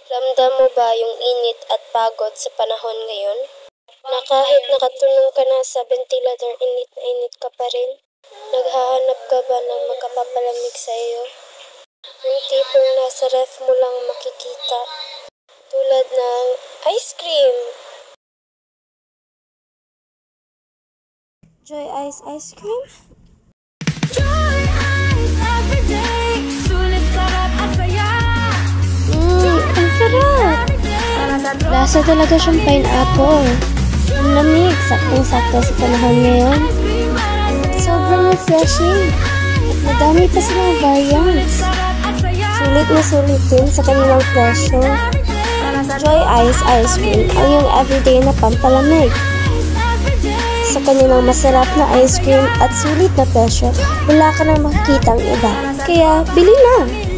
Ramdam mo ba yung init at pagod sa panahon ngayon? Na kahit nakatulong ka na sa ventilador, init na init ka pa rin? Naghahanap ka ba ng magkapapalamig sa iyo? Yung tipong nasa ref mo lang makikita, tulad ng ice cream. Joy Ice Cream? Joy Ice everyday, sulit sarap at saya. Ang sarap! Lasa talaga siyang pineapple. Ang lamig, saktong-sakto sa panahon ngayon. Sobrang refreshing. At madami pa silang variants. Sulit na sulit din sa kanilang presyo. Joy Ice Cream ang iyong everyday na pampalamig. Sa kanilang masarap na ice cream at sulit na presyo, wala ka nang makikitang iba. Kaya, bili na!